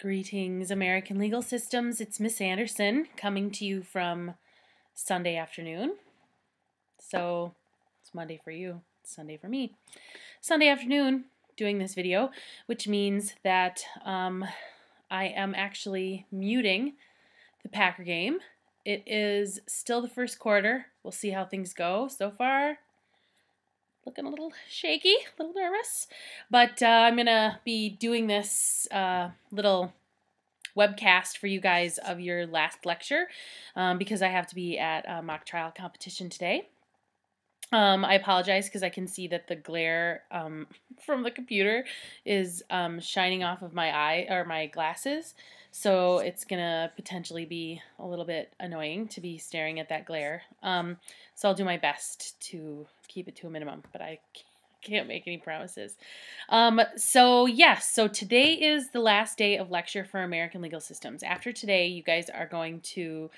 Greetings, American Legal Systems. It's Miss Anderson coming to you from Sunday afternoon. So it's Monday for you, it's Sunday for me. Sunday afternoon doing this video, which means that I am actually muting the Packer game. It is still the first quarter. We'll see how things go. So far, looking a little shaky, a little nervous, but I'm gonna be doing this little webcast for you guys of your last lecture because I have to be at a mock trial competition today. I apologize because I can see that the glare from the computer is shining off of my eye or my glasses, so it's gonna potentially be a little bit annoying to be staring at that glare. So I'll do my best to keep it to a minimum, but I can't make any promises. So today is the last day of lecture for American Legal Systems. After today, you guys are going to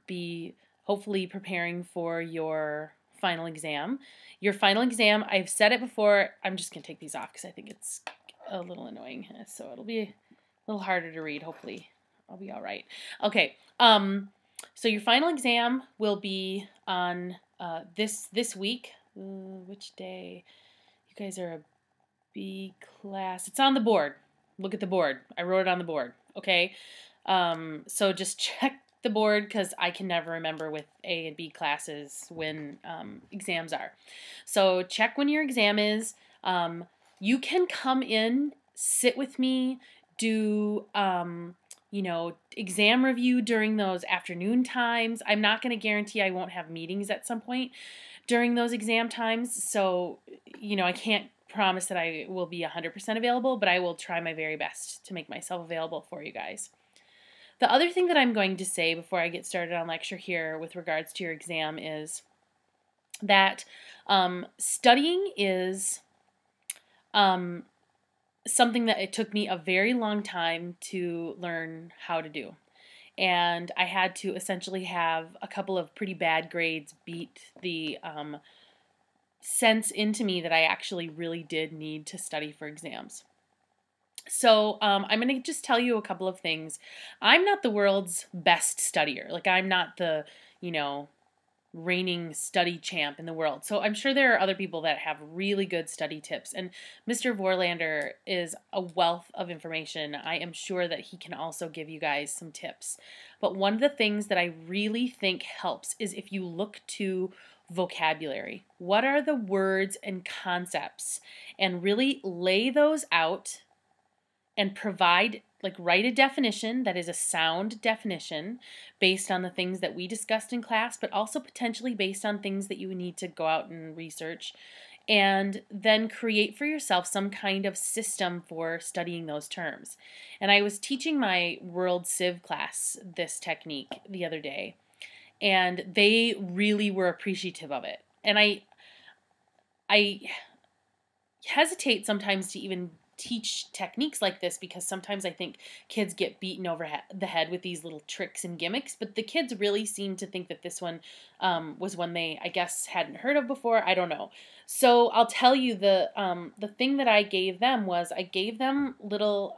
be hopefully preparing for your final exam. Your final exam, I've said it before, I'm just going to take these off because I think it's a little annoying, so it'll be a little harder to read. Hopefully I'll be all right. Okay, so your final exam will be on this week. Which day? You guys are a B class. It's on the board. Look at the board. I wrote it on the board. Okay. So just check the board because I can never remember with A and B classes when exams are. So check when your exam is. You can come in, sit with me, do exam review during those afternoon times. I'm not going to guarantee I won't have meetings at some point during those exam times. So, I can't promise that I will be 100% available, but I will try my very best to make myself available for you guys. The other thing that I'm going to say before I get started on lecture here with regards to your exam is that studying is something that it took me a very long time to learn how to do. And I had to essentially have a couple of pretty bad grades beat the sense into me that I actually really did need to study for exams. So I'm going to just tell you a couple of things. I'm not the world's best studier. Like, I'm not the, reigning study champ in the world. So I'm sure there are other people that have really good study tips. And Mr. Vorlander is a wealth of information. I am sure that he can also give you guys some tips. But one of the things that I really think helps is if you look to vocabulary. What are the words and concepts? And really lay those out and provide, write a definition that is a sound definition based on the things that we discussed in class, but also potentially based on things that you need to go out and research, and then create for yourself some kind of system for studying those terms. And I was teaching my World Civ class this technique the other day, and they really were appreciative of it. And I hesitate sometimes to even teach techniques like this because sometimes I think kids get beaten over the head with these little tricks and gimmicks, but the kids really seem to think that this one was one they, I guess, hadn't heard of before. I don't know. So I'll tell you the thing that I gave them was I gave them little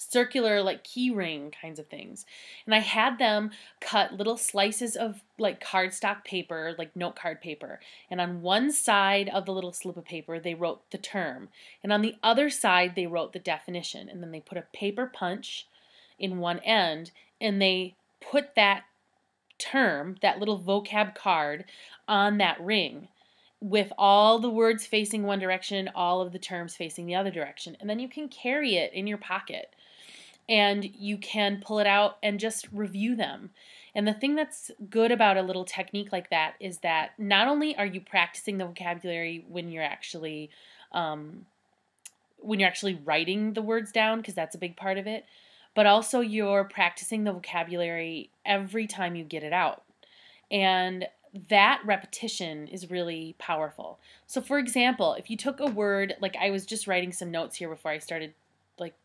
circular key ring kinds of things, and I had them cut little slices of cardstock paper, note card paper, and on one side of the little slip of paper they wrote the term, and on the other side they wrote the definition, and then they put a paper punch in one end and they put that term, that little vocab card, on that ring with all the words facing one direction, all of the terms facing the other direction, and then you can carry it in your pocket. And you can pull it out and just review them. And the thing that's good about a little technique like that is that not only are you practicing the vocabulary when you're actually writing the words down, because that's a big part of it, but also you're practicing the vocabulary every time you get it out. And that repetition is really powerful. So for example, if you took a word, I was just writing some notes here before I started,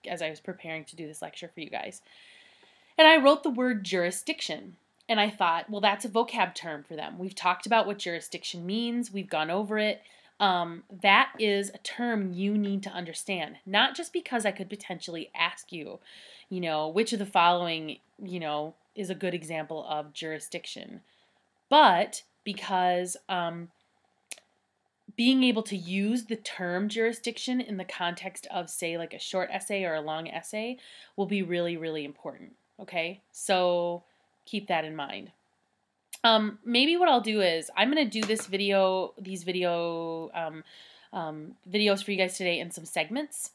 as I was preparing to do this lecture for you guys. And I wrote the word jurisdiction. And I thought, well, that's a vocab term for them. We've talked about what jurisdiction means. We've gone over it. that is a term you need to understand. Not just because I could potentially ask you, which of the following, is a good example of jurisdiction, but because being able to use the term jurisdiction in the context of, say, like a short essay or a long essay will be really, really important. Okay, so keep that in mind. Maybe what I'll do is I'm going to do these videos for you guys today in some segments.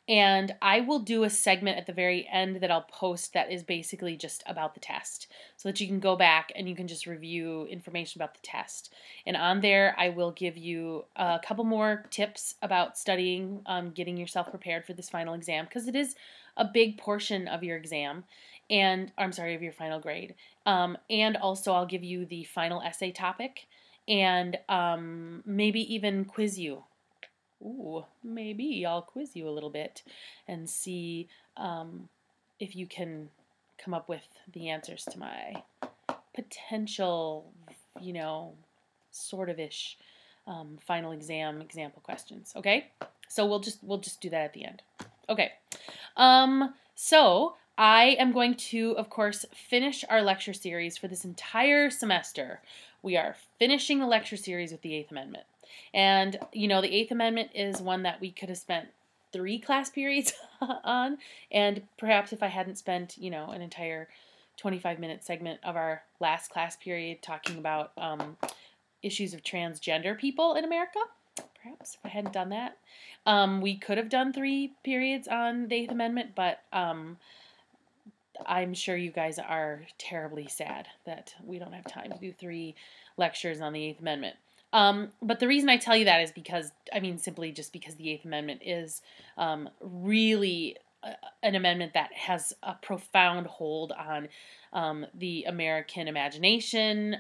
And I will do a segment at the very end that I'll post that is basically just about the test, so that you can go back and you can just review information about the test. And on there, I will give you a couple more tips about studying, getting yourself prepared for this final exam, because it is a big portion of your exam, and of your final grade. And also I'll give you the final essay topic, and maybe even quiz you. Ooh, maybe I'll quiz you a little bit and see if you can come up with the answers to my potential, sort of ish final exam example questions. Okay, so we'll just do that at the end. Okay, so I am going to, of course, finish our lecture series for this entire semester. We are finishing the lecture series with the Eighth Amendment. And, the Eighth Amendment is one that we could have spent 3 class periods on. And perhaps if I hadn't spent, an entire 25-minute segment of our last class period talking about issues of transgender people in America, perhaps if I hadn't done that, we could have done 3 periods on the Eighth Amendment, but I'm sure you guys are terribly sad that we don't have time to do 3 lectures on the Eighth Amendment. But the reason I tell you that is because, simply just because the Eighth Amendment is really an amendment that has a profound hold on the American imagination.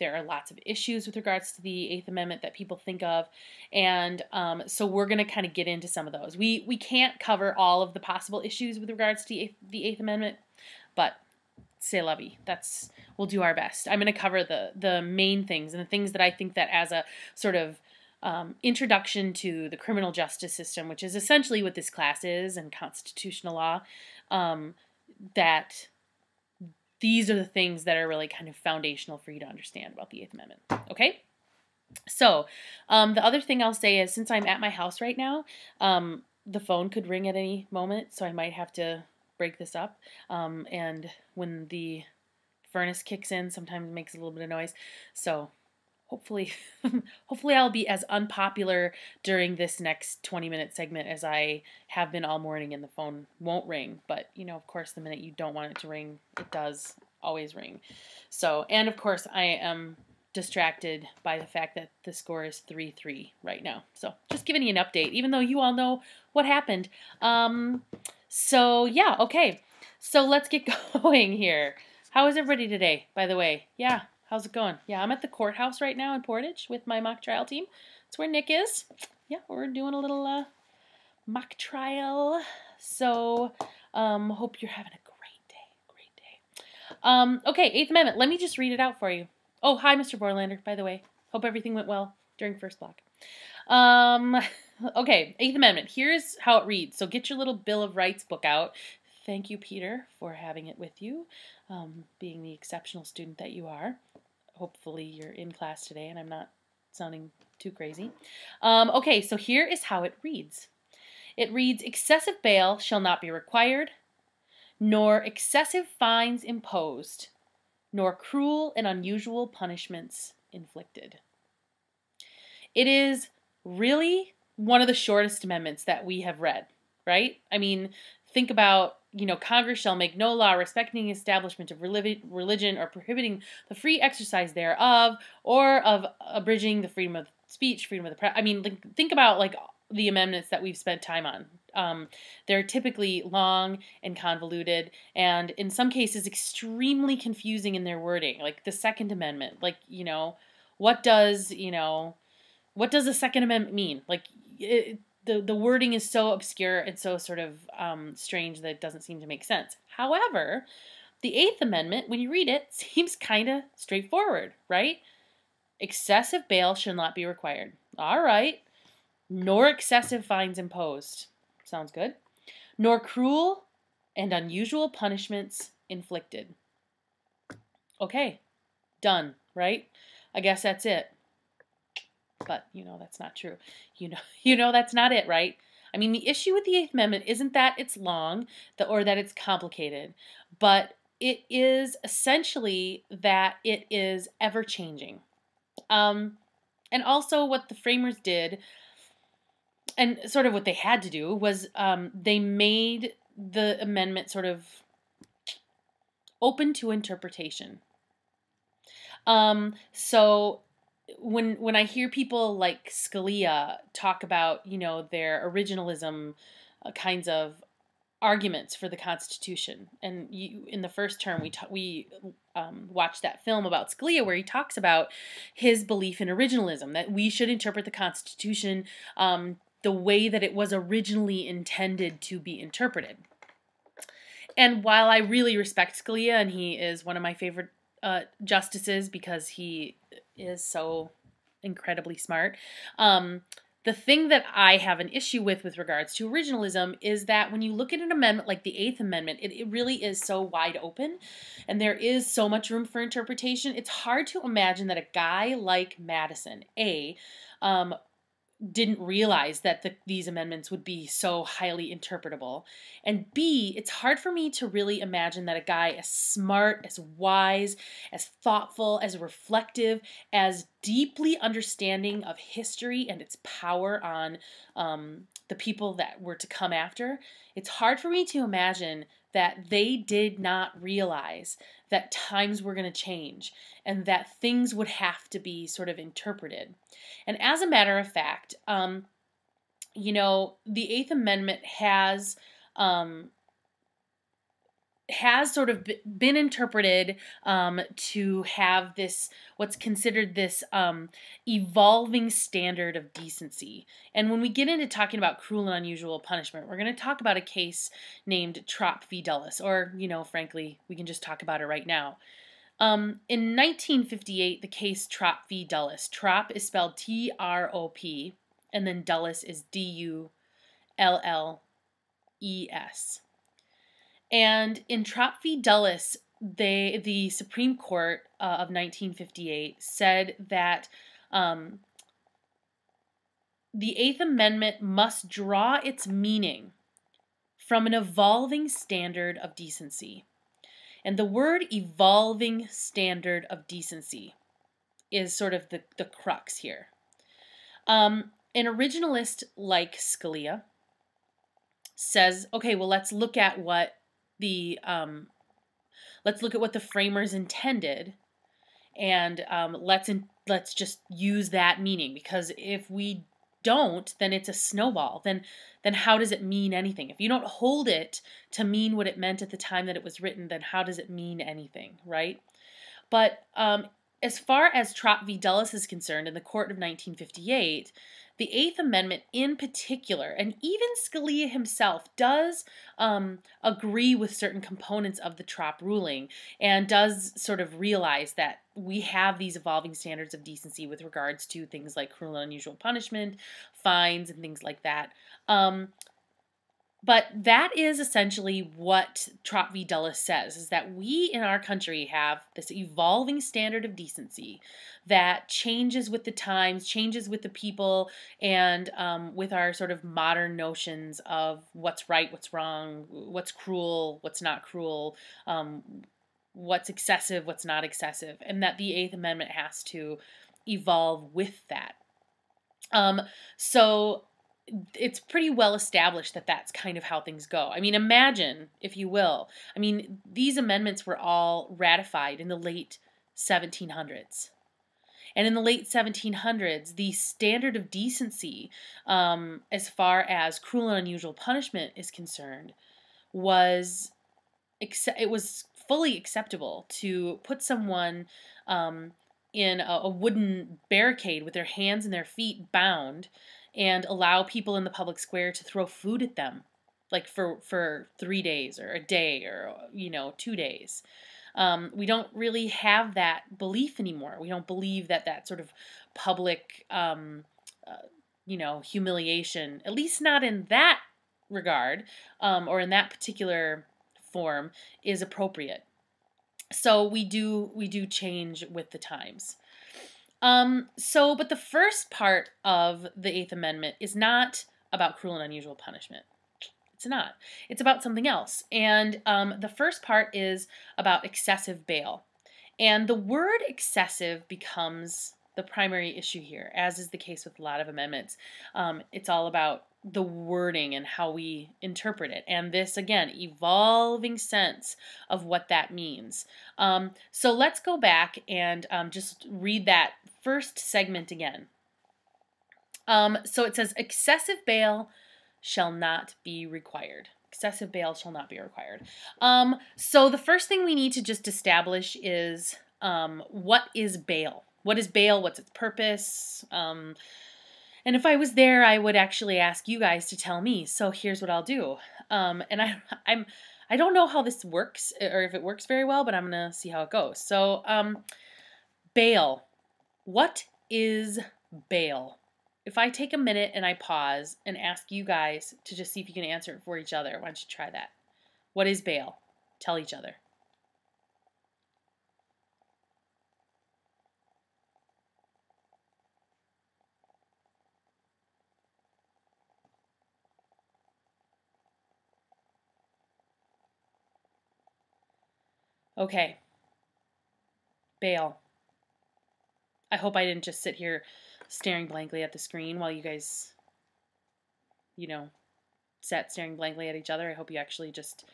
There are lots of issues with regards to the Eighth Amendment that people think of, and so we're going to kind of get into some of those. We can't cover all of the possible issues with regards to the Eighth Amendment, but c'est la vie. We'll do our best. I'm going to cover the main things and the things that I think that as a sort of introduction to the criminal justice system, which is essentially what this class is, and constitutional law, that these are the things that are really kind of foundational for you to understand about the Eighth Amendment. Okay? So, the other thing I'll say is, since I'm at my house right now, the phone could ring at any moment, so I might have to break this up. And when the furnace kicks in, sometimes it makes a little bit of noise. So hopefully I'll be as unpopular during this next 20-minute segment as I have been all morning, and the phone won't ring. But, of course, the minute you don't want it to ring, it does always ring. So, and of course, I am distracted by the fact that the score is 3-3 right now. So just giving you an update, even though you all know what happened. So yeah, okay. So let's get going here. How is everybody today, by the way? Yeah, how's it going? Yeah, I'm at the courthouse right now in Portage with my mock trial team. That's where Nick is. Yeah, we're doing a little mock trial. So hope you're having a great day. Okay, Eighth Amendment. Let me just read it out for you. Oh, hi, Mr. Borlander, by the way. Hope everything went well during first block. Okay, Eighth Amendment. Here's how it reads. So get your little Bill of Rights book out. Thank you, Peter, for having it with you, being the exceptional student that you are. Hopefully you're in class today and I'm not sounding too crazy. Okay, so here is how it reads. It reads, excessive bail shall not be required, nor excessive fines imposed, nor cruel and unusual punishments inflicted. It is really one of the shortest amendments that we have read, right? Think about, Congress shall make no law respecting the establishment of religion or prohibiting the free exercise thereof, or of abridging the freedom of speech, freedom of the press. Think about, the amendments that we've spent time on. They're typically long and convoluted, and in some cases extremely confusing in their wording. Like the Second Amendment, what does the Second Amendment mean? The wording is so obscure and so sort of strange that it doesn't seem to make sense. However, the Eighth Amendment, when you read it, seems kind of straightforward, right? Excessive bail shall not be required. All right. Nor excessive fines imposed. Sounds good. Nor cruel and unusual punishments inflicted. Okay, done, right? I guess that's it. But that's not true. That's not it, right? I mean, the issue with the Eighth Amendment isn't that it's long or that it's complicated, but it is essentially that it is ever changing. And also, what the framers did, and sort of what they had to do, was they made the amendment sort of open to interpretation. So when I hear people like Scalia talk about, their originalism kinds of arguments for the Constitution, and in the first term we watched that film about Scalia where he talks about his belief in originalism, that we should interpret the Constitution the way that it was originally intended to be interpreted. And while I really respect Scalia, and he is one of my favorite justices because he is so incredibly smart, the thing that I have an issue with regards to originalism is that when you look at an amendment like the Eighth Amendment, it really is so wide open, and there is so much room for interpretation. It's hard to imagine that a guy like Madison, didn't realize that these amendments would be so highly interpretable. And B, it's hard for me to really imagine that a guy as smart, as wise, as thoughtful, as reflective, as deeply understanding of history and its power on the people that were to come after, it's hard for me to imagine that they did not realize that times were going to change and that things would have to be sort of interpreted. And as a matter of fact, the Eighth Amendment has sort of been interpreted to have this, what's considered this evolving standard of decency. And when we get into talking about cruel and unusual punishment, we're going to talk about a case named Trop v. Dulles, or, frankly, we can just talk about it right now. In 1958, the case Trop v. Dulles. Trop is spelled T-R-O-P, and then Dulles is D-U-L-L-E-S. And in Trop v. Dulles, the Supreme Court of 1958 said that the Eighth Amendment must draw its meaning from an evolving standard of decency. And the word evolving standard of decency is sort of the crux here. An originalist like Scalia says, okay, well, let's look at what the framers intended, and let's just use that meaning, because if we don't, then it's a snowball. Then how does it mean anything? If you don't hold it to mean what it meant at the time that it was written, then how does it mean anything, right? But as far as Trop v. Dulles is concerned, in the court of 1958, the Eighth Amendment in particular, and even Scalia himself, does agree with certain components of the Trop ruling, and does sort of realize that we have these evolving standards of decency with regards to things like cruel and unusual punishment, fines, and things like that. But that is essentially what Trop v. Dulles says, is that we in our country have this evolving standard of decency that changes with the times, changes with the people, and with our sort of modern notions of what's right, what's wrong, what's cruel, what's not cruel, what's excessive, what's not excessive, and that the Eighth Amendment has to evolve with that. So it's pretty well established that that's kind of how things go. I mean, imagine, if you will, these amendments were all ratified in the late 1700s. And in the late 1700s, the standard of decency, as far as cruel and unusual punishment is concerned, was fully acceptable to put someone in a wooden barricade with their hands and their feet bound, and allow people in the public square to throw food at them, like for 3 days or a day or 2 days. We don't really have that belief anymore. We don't believe that sort of public humiliation, at least not in that regard, or in that particular form, is appropriate. So we do change with the times. But the first part of the Eighth Amendment is not about cruel and unusual punishment. It's not. It's about something else. And the first part is about excessive bail. And the word excessive becomes the primary issue here, as is the case with a lot of amendments. It's all about the wording and how we interpret it. And this, again, evolving sense of what that means. So let's go back and just read that first segment again. So it says, excessive bail shall not be required. Excessive bail shall not be required. So the first thing we need to just establish is what is bail? What is bail? What's its purpose? And if I was there, I would actually ask you guys to tell me. So here's what I'll do. And I don't know how this works or if it works very well, but I'm gonna see how it goes. So bail. What is bail? If I take a minute and I pause and ask you guys to just see if you can answer it for each other, why don't you try that? What is bail? Tell each other. Okay. Bail. I hope I didn't just sit here staring blankly at the screen while you guys, sat staring blankly at each other. I hope you actually just,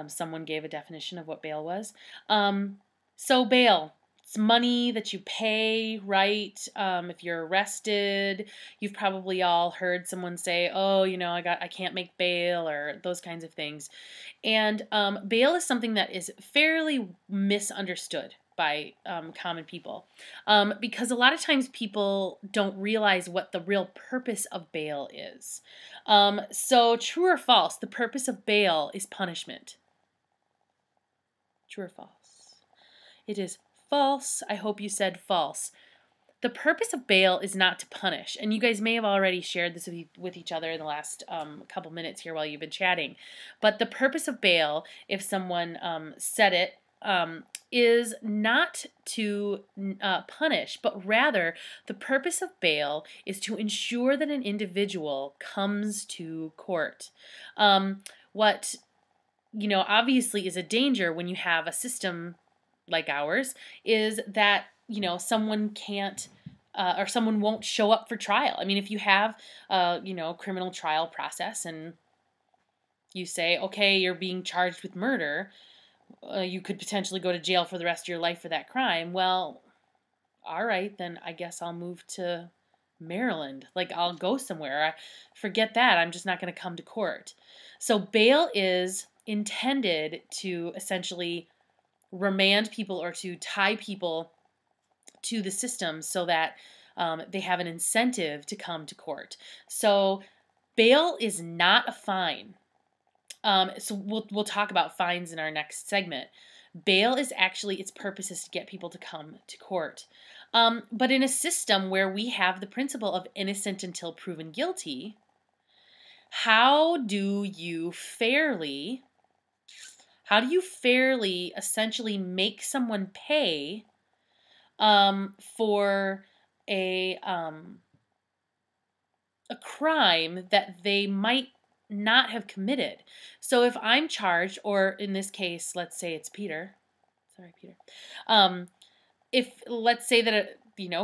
someone gave a definition of what bail was. So bail, it's money that you pay, right? If you're arrested, you've probably all heard someone say, oh, I can't make bail, or those kinds of things. And bail is something that is fairly misunderstood by common people, because a lot of times people don't realize what the real purpose of bail is. So true or false, the purpose of bail is punishment. True or false? It is false. I hope you said false. The purpose of bail is not to punish, and you guys may have already shared this with each other in the last couple minutes here while you've been chatting, but the purpose of bail, if someone said it, is not to punish, but rather the purpose of bail is to ensure that an individual comes to court. What obviously is a danger when you have a system like ours is that someone can't or someone won't show up for trial. I mean, if you have criminal trial process and you say, okay, you're being charged with murder, you could potentially go to jail for the rest of your life for that crime. Well, all right, then I guess I'll move to Maryland. Like, I'll go somewhere. Forget that. I'm just not going to come to court. So bail is intended to essentially remand people or to tie people to the system so that they have an incentive to come to court. So bail is not a fine. So we'll talk about fines in our next segment. Bail is actually, its purpose is to get people to come to court. But in a system where we have the principle of innocent until proven guilty, how do you fairly essentially make someone pay for a crime that they might not have committed? So if I'm charged, or in this case, let's say it's Peter. Sorry, Peter. If let's say that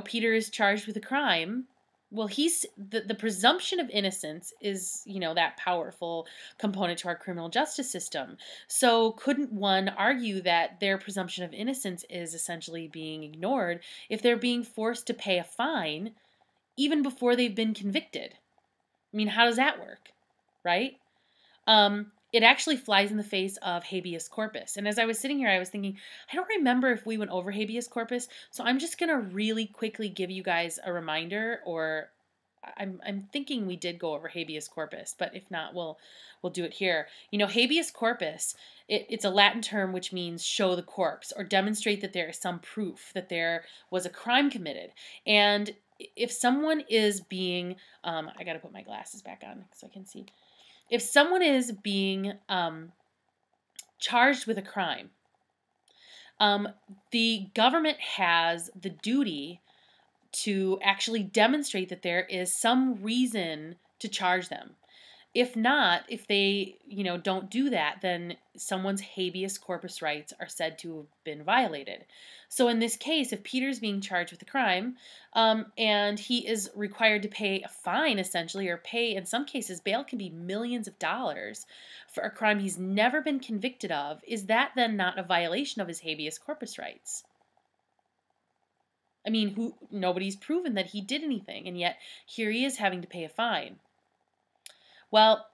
Peter is charged with a crime, well, he's the presumption of innocence is that powerful component to our criminal justice system. So couldn't one argue that their presumption of innocence is essentially being ignored if they're being forced to pay a fine even before they've been convicted? I mean, how does that work? Right? It actually flies in the face of habeas corpus. And as I was sitting here, I was thinking, I don't remember if we went over habeas corpus, so I'm just going to really quickly give you guys a reminder, or I'm thinking we did go over habeas corpus, but if not, we'll do it here. Habeas corpus, it's a Latin term which means show the corpse or demonstrate that there is some proof that there was a crime committed. And if someone is being, I got to put my glasses back on so I can see. If someone is being charged with a crime, the government has the duty to actually demonstrate that there is some reason to charge them. If not, if they, don't do that, then someone's habeas corpus rights are said to have been violated. So in this case, if Peter's being charged with a crime, and he is required to pay a fine, essentially, or pay, in some cases, bail can be millions of dollars for a crime he's never been convicted of, is that then not a violation of his habeas corpus rights? I mean, nobody's proven that he did anything, and yet here he is having to pay a fine. Well,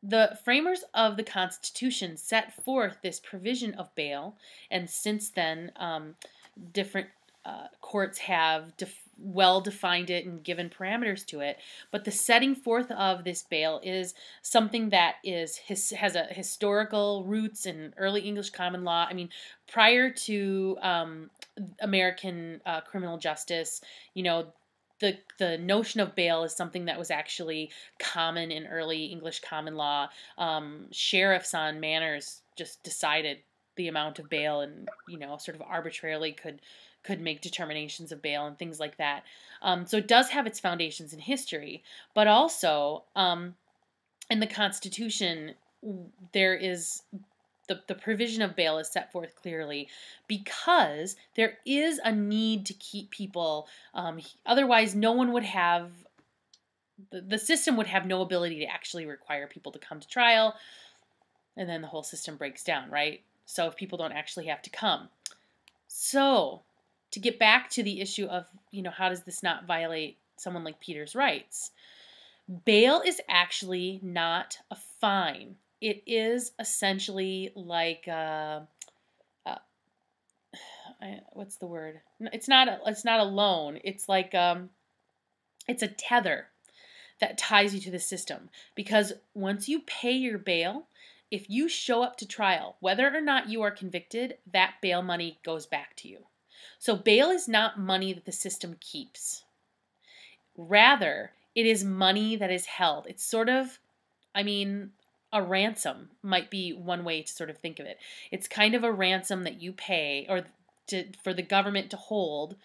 the framers of the Constitution set forth this provision of bail, and since then, different courts have well defined it and given parameters to it. But the setting forth of this bail is something that has a historical roots in early English common law. I mean, prior to American criminal justice, the notion of bail is something that was actually common in early English common law. Sheriffs on manors just decided the amount of bail, and sort of arbitrarily could make determinations of bail and things like that. So it does have its foundations in history, but also in the Constitution there is the provision of bail is set forth clearly because there is a need to keep people, otherwise no one would have, the system would have no ability to actually require people to come to trial, and then the whole system breaks down, right? So if people don't actually have to come. So to get back to the issue of, how does this not violate someone like Peter's rights? Bail is actually not a fine. It is essentially like what's the word? It's not a loan. It's like it's a tether that ties you to the system, because once you pay your bail, if you show up to trial, whether or not you are convicted, that bail money goes back to you. So bail is not money that the system keeps. Rather, it is money that is held. It's sort of, a ransom might be one way to sort of think of it. It's kind of a ransom that you pay for the government to hold,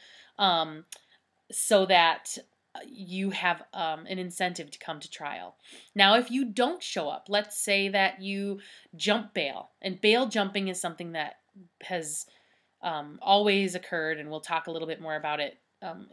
so that you have an incentive to come to trial. Now, if you don't show up, let's say that you jump bail, and bail jumping is something that has always occurred, and we'll talk a little bit more about it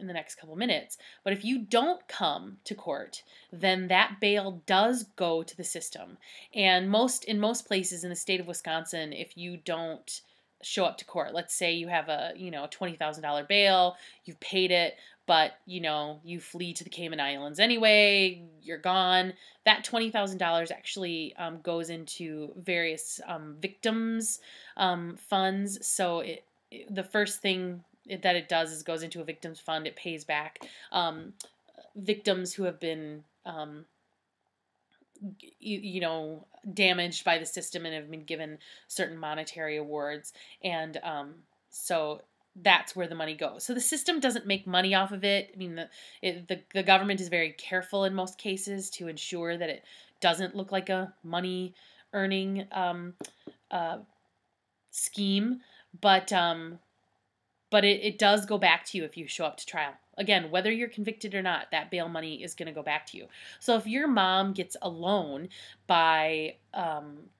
in the next couple minutes. But if you don't come to court, then that bail does go to the system. And in most places in the state of Wisconsin, if you don't show up to court, let's say you have a $20,000 bail, you've paid it, but you flee to the Cayman Islands anyway, you're gone, that $20,000 actually goes into various victims funds. So the first thing that it does is goes into a victims fund. It pays back victims who have been damaged by the system and have been given certain monetary awards, and so that's where the money goes. So the system doesn't make money off of it. I mean, the government is very careful in most cases to ensure that it doesn't look like a money earning scheme, but it does go back to you if you show up to trial. Again, whether you're convicted or not, that bail money is going to go back to you. So if your mom gets a loan by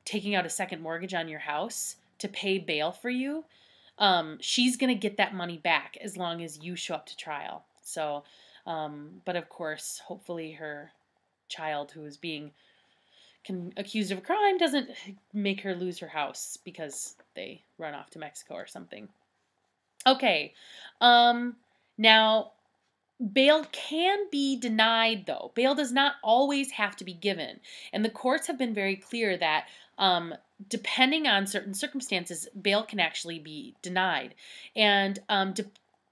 taking out a second mortgage on your house to pay bail for you, she's going to get that money back as long as you show up to trial. So, but of course, hopefully her child who is being accused of a crime doesn't make her lose her house because they run off to Mexico or something. Okay, now bail can be denied, though. Bail does not always have to be given, and the courts have been very clear that depending on certain circumstances, bail can actually be denied. And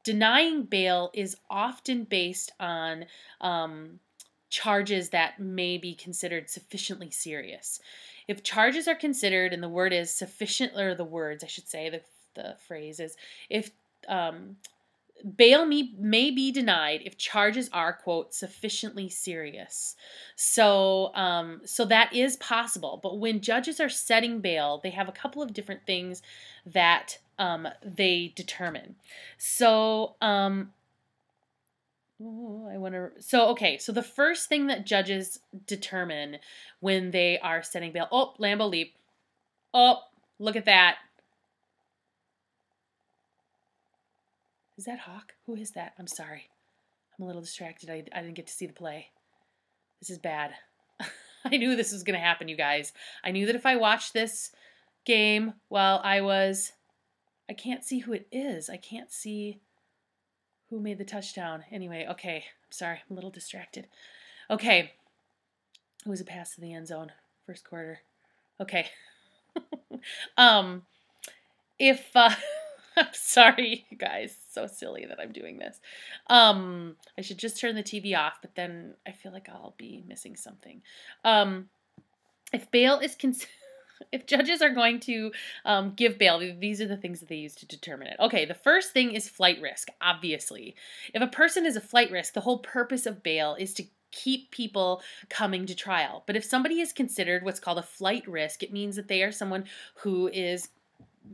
denying bail is often based on charges that may be considered sufficiently serious. If charges are considered, and the word is sufficient, or the words, I should say, the phrase is, if bail may be denied if charges are, quote, sufficiently serious. So, so that is possible. But when judges are setting bail, they have a couple of different things that they determine. So, so the first thing that judges determine when they are setting bail, oh, Lambo Leap. Oh, look at that. Is that Hawk? Who is that? I'm sorry. I'm a little distracted. I didn't get to see the play. This is bad. I knew this was going to happen, you guys. I knew that if I watched this game while I can't see who it is. I can't see who made the touchdown. Anyway, okay. I'm sorry. I'm a little distracted. Okay. It was a pass to the end zone. First quarter. Okay. If I'm sorry, you guys. So silly that I'm doing this. I should just turn the TV off, but then I feel like I'll be missing something. If bail is if judges are going to give bail, these are the things that they use to determine it. Okay, the first thing is flight risk, obviously. If a person is a flight risk, the whole purpose of bail is to keep people coming to trial. But if somebody is considered what's called a flight risk, it means that they are someone who is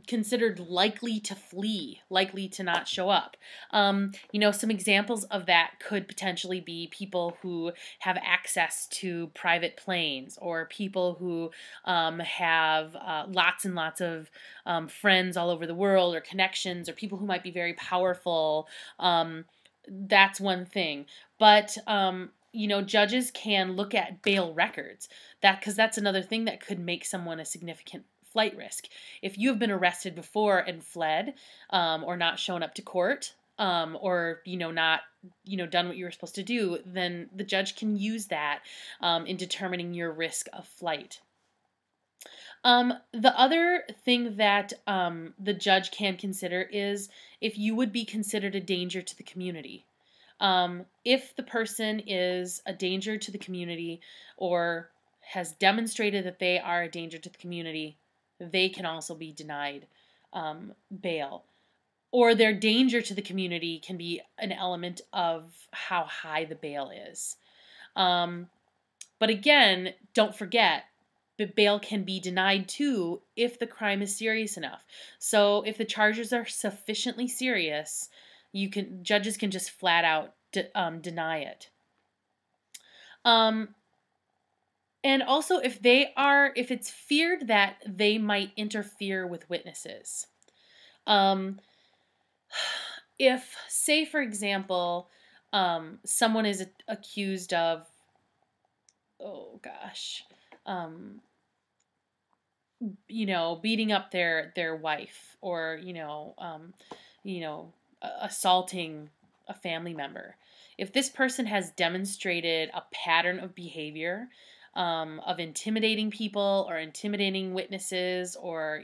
considered likely to flee, likely to not show up. Some examples of that could potentially be people who have access to private planes, or people who have lots and lots of friends all over the world, or connections, or people who might be very powerful. That's one thing. But judges can look at bail records, because that's another thing that could make someone a significant flight risk. If you have been arrested before and fled, or not shown up to court, or not done what you were supposed to do, then the judge can use that in determining your risk of flight. The other thing that the judge can consider is if you would be considered a danger to the community. If the person is a danger to the community, or has demonstrated that they are a danger to the community, they can also be denied bail. Or their danger to the community can be an element of how high the bail is. But again, don't forget, bail can be denied too if the crime is serious enough. So if the charges are sufficiently serious, judges can just flat out deny it. And also if it's feared that they might interfere with witnesses. If, say for example, someone is accused of, beating up their wife, or, assaulting a family member. If this person has demonstrated a pattern of behavior, of intimidating people or intimidating witnesses, or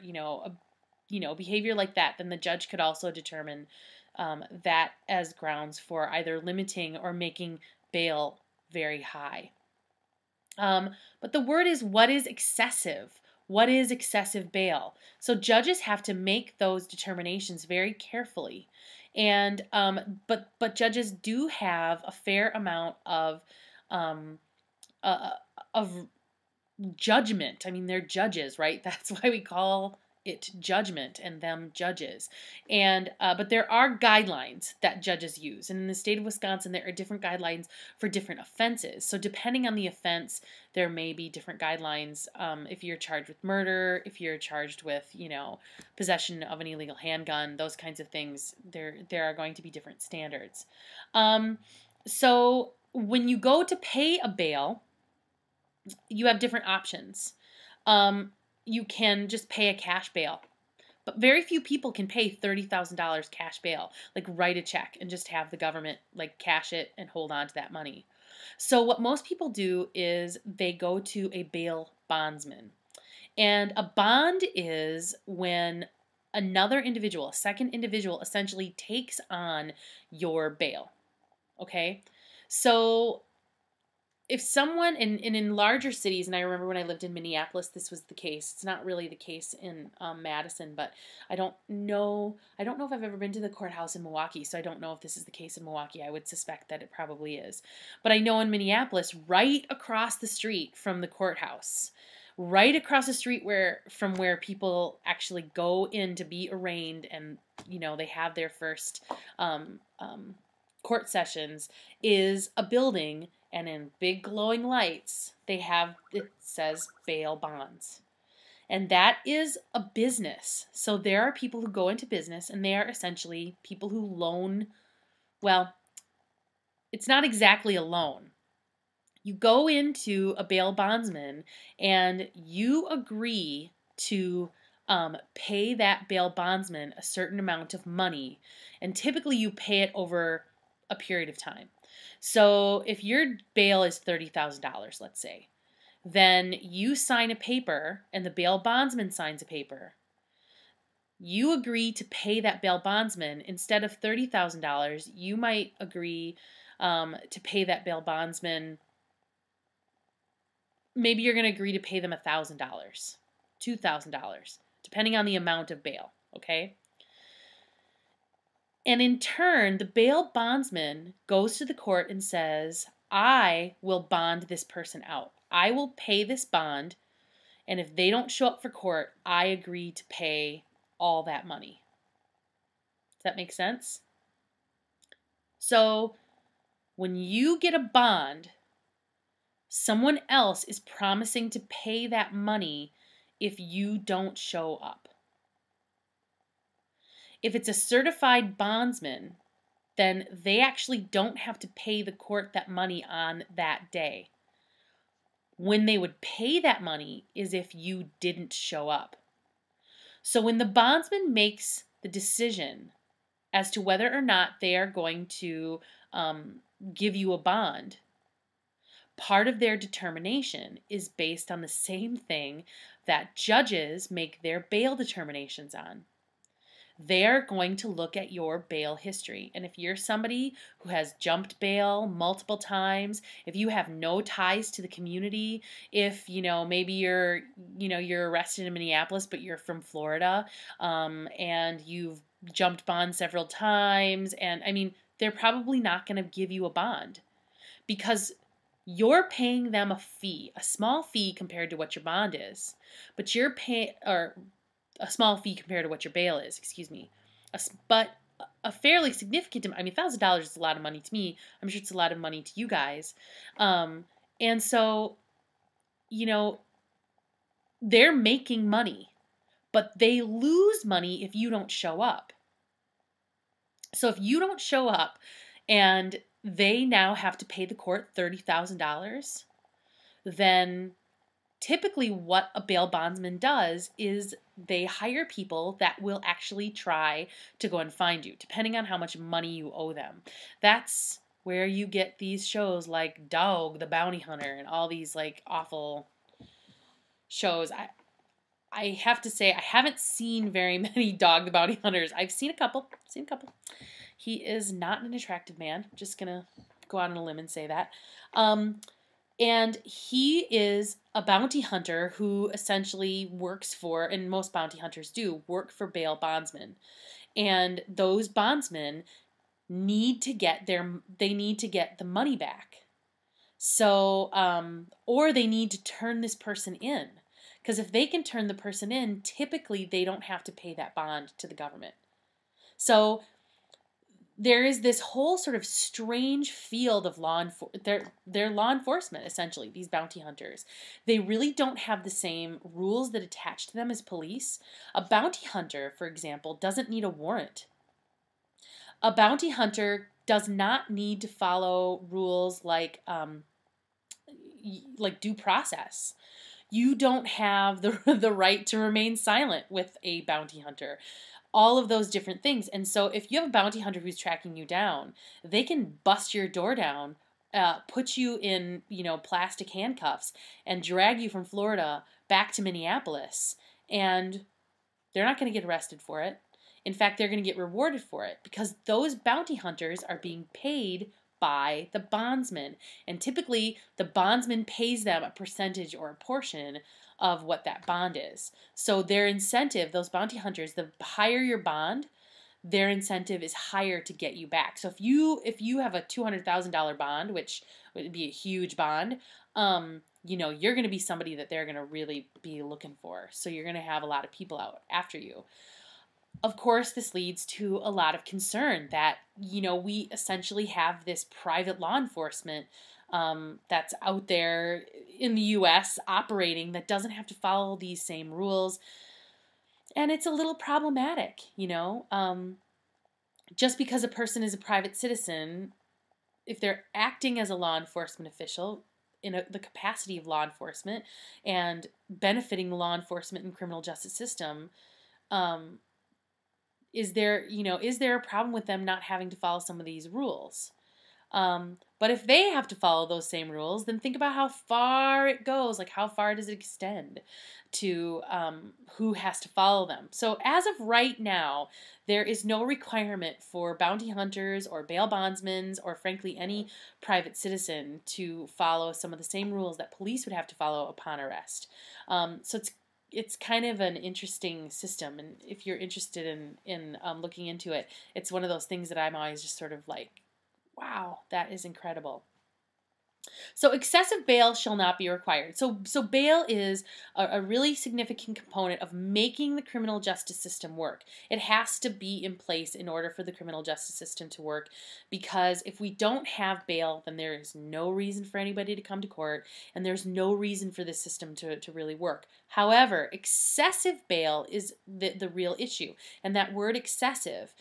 behavior like that, then the judge could also determine that as grounds for either limiting or making bail very high. But the word is, what is excessive? What is excessive bail? So judges have to make those determinations very carefully. And but judges do have a fair amount of judgment. I mean, they're judges, right? That's why we call it judgment and them judges. And but there are guidelines that judges use. And in the state of Wisconsin, there are different guidelines for different offenses. So depending on the offense, there may be different guidelines. If you're charged with murder, if you're charged with, possession of an illegal handgun, those kinds of things, there are going to be different standards. So when you go to pay a bail, you have different options. You can just pay a cash bail. But very few people can pay $30,000 cash bail, like write a check and just have the government cash it and hold on to that money. So what most people do is they go to a bail bondsman. And a bond is when another individual, a second individual, essentially takes on your bail. Okay? So if someone in larger cities, and I remember when I lived in Minneapolis, this was the case. It's not really the case in Madison, but I don't know. I don't know if I've ever been to the courthouse in Milwaukee, so I don't know if this is the case in Milwaukee. I would suspect that it probably is. But I know in Minneapolis, right across the street from the courthouse, right across the street from where people actually go in to be arraigned, and they have their first court sessions, is a building. And in big glowing lights, it says bail bonds. And that is a business. So there are people who go into business, and they are essentially people who loan, well, it's not exactly a loan. You go into a bail bondsman and you agree to pay that bail bondsman a certain amount of money. And typically you pay it over a period of time. So if your bail is $30,000, let's say, then you sign a paper and the bail bondsman signs a paper. You agree to pay that bail bondsman instead of $30,000. You might agree to pay that bail bondsman. Maybe you're going to agree to pay them $1,000, $2,000, depending on the amount of bail. Okay. And in turn, the bail bondsman goes to the court and says, I will bond this person out. I will pay this bond, and if they don't show up for court, I agree to pay all that money. Does that make sense? So when you get a bond, someone else is promising to pay that money if you don't show up. If it's a certified bondsman, then they actually don't have to pay the court that money on that day. When they would pay that money is if you didn't show up. So when the bondsman makes the decision as to whether or not they are going to give you a bond, part of their determination is based on the same thing that judges make their bail determinations on. They're going to look at your bail history. And if you're somebody who has jumped bail multiple times, if you have no ties to the community, if, maybe you're arrested in Minneapolis, but you're from Florida, and you've jumped bond several times, and they're probably not going to give you a bond because you're paying them a fee, a small fee compared to what your bond is, but you're paying, or a small fee compared to what your bail is, but a fairly significant amount. $1,000 is a lot of money to me. I'm sure it's a lot of money to you guys. And so, they're making money, but they lose money if you don't show up. So if you don't show up and they now have to pay the court $30,000, then typically what a bail bondsman does is they hire people that will actually try to go and find you, depending on how much money you owe them. That's where you get these shows like Dog the Bounty Hunter and all these like awful shows. I have to say I haven't seen very many Dog the Bounty Hunters. I've seen a couple. He is not an attractive man. I'm just gonna go out on a limb and say that. And he is a bounty hunter who essentially works for, and most bounty hunters do, work for bail bondsmen. And those bondsmen need to get the money back. So, or they need to turn this person in. Because if they can turn the person in, typically they don't have to pay that bond to the government. So there is this whole sort of strange field of they're law enforcement, essentially, these bounty hunters. They really don't have the same rules that attach to them as police. A bounty hunter, for example, doesn't need a warrant. A bounty hunter does not need to follow rules like due process. You don't have the right to remain silent with a bounty hunter. All of those different things. And so if you have a bounty hunter who's tracking you down, they can bust your door down, put you in, plastic handcuffs and drag you from Florida back to Minneapolis. And they're not going to get arrested for it. In fact, they're going to get rewarded for it because those bounty hunters are being paid by the bondsman. And typically, the bondsman pays them a percentage or a portion of what that bond is. So their incentive, those bounty hunters, the higher your bond, their incentive is higher to get you back. So if you have a $200,000 bond, which would be a huge bond, you're going to be somebody that they're going to really be looking for. So you're going to have a lot of people out after you. Of course, this leads to a lot of concern that, we essentially have this private law enforcement that's out there in the U.S. operating that doesn't have to follow these same rules. And it's a little problematic, just because a person is a private citizen, if they're acting as a law enforcement official in the capacity of law enforcement and benefiting the law enforcement and criminal justice system, is there a problem with them not having to follow some of these rules? But if they have to follow those same rules, then think about how far it goes. Like, how far does it extend to who has to follow them? So as of right now, there is no requirement for bounty hunters or bail bondsmen or, frankly, any private citizen to follow some of the same rules that police would have to follow upon arrest. So it's kind of an interesting system, and if you're interested in looking into it, it's one of those things that I'm always just sort of like, wow, that is incredible. So excessive bail shall not be required. So bail is a really significant component of making the criminal justice system work. It has to be in place in order for the criminal justice system to work, because if we don't have bail, then there is no reason for anybody to come to court, and there's no reason for the system to really work. However, excessive bail is the real issue. And that word excessive,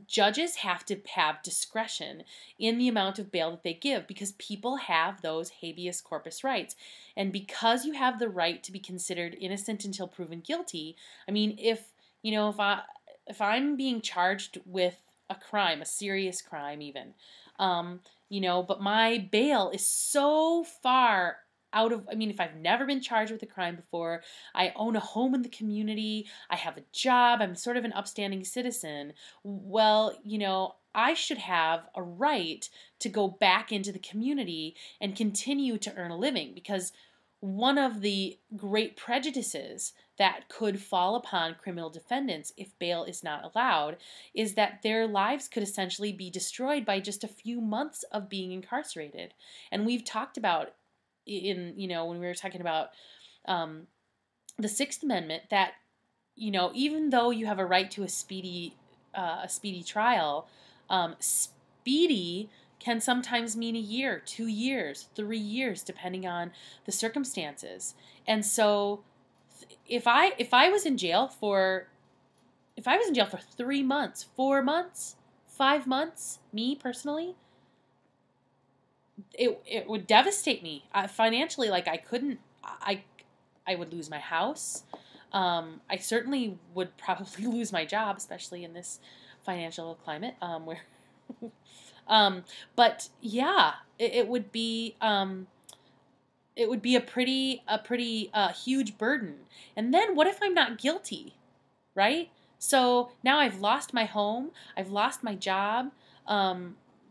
judges have to have discretion in the amount of bail that they give, because people have those habeas corpus rights. And because you have the right to be considered innocent until proven guilty, I mean, if I'm being charged with a crime, a serious crime even, but my bail is so far out of, if I've never been charged with a crime before, I own a home in the community, I have a job, I'm sort of an upstanding citizen, well, I should have a right to go back into the community and continue to earn a living, because one of the great prejudices that could fall upon criminal defendants if bail is not allowed is that their lives could essentially be destroyed by just a few months of being incarcerated. And we've talked about when we were talking about the Sixth Amendment that, even though you have a right to a speedy trial, speedy can sometimes mean a year, 2 years, 3 years, depending on the circumstances. And so if I was in jail for 3 months, 4 months, 5 months, me personally, it would devastate me financially. Like, I would lose my house. I certainly would probably lose my job, especially in this financial climate, where but yeah, it would be a pretty huge burden. And then what if I'm not guilty, right? So now I've lost my home, I've lost my job,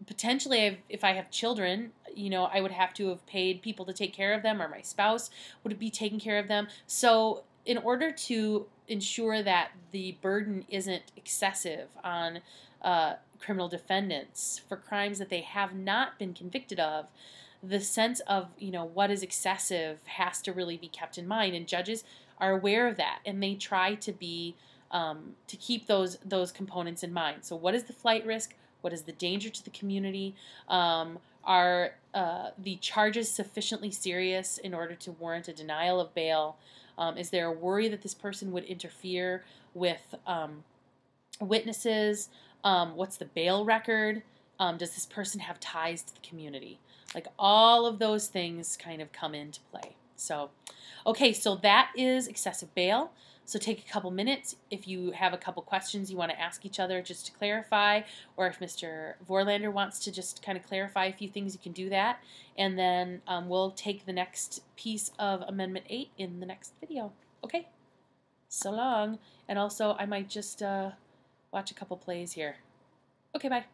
potentially if I have children, I would have to have paid people to take care of them, or my spouse would be taking care of them. So in order to ensure that the burden isn't excessive on criminal defendants for crimes that they have not been convicted of, the sense of, what is excessive has to really be kept in mind, and judges are aware of that, and they try to be to keep those components in mind. So what is the flight risk? What is the danger to the community? Are the charges sufficiently serious in order to warrant a denial of bail? Is there a worry that this person would interfere with witnesses? What's the bail record? Does this person have ties to the community? Like, all of those things kind of come into play. So, okay, so that is excessive bail. So take a couple minutes. If you have a couple questions you want to ask each other just to clarify, or if Mr. Vorlander wants to just kind of clarify a few things, you can do that. And then we'll take the next piece of Amendment 8 in the next video. Okay, so long. And also, I might just watch a couple plays here. Okay, bye.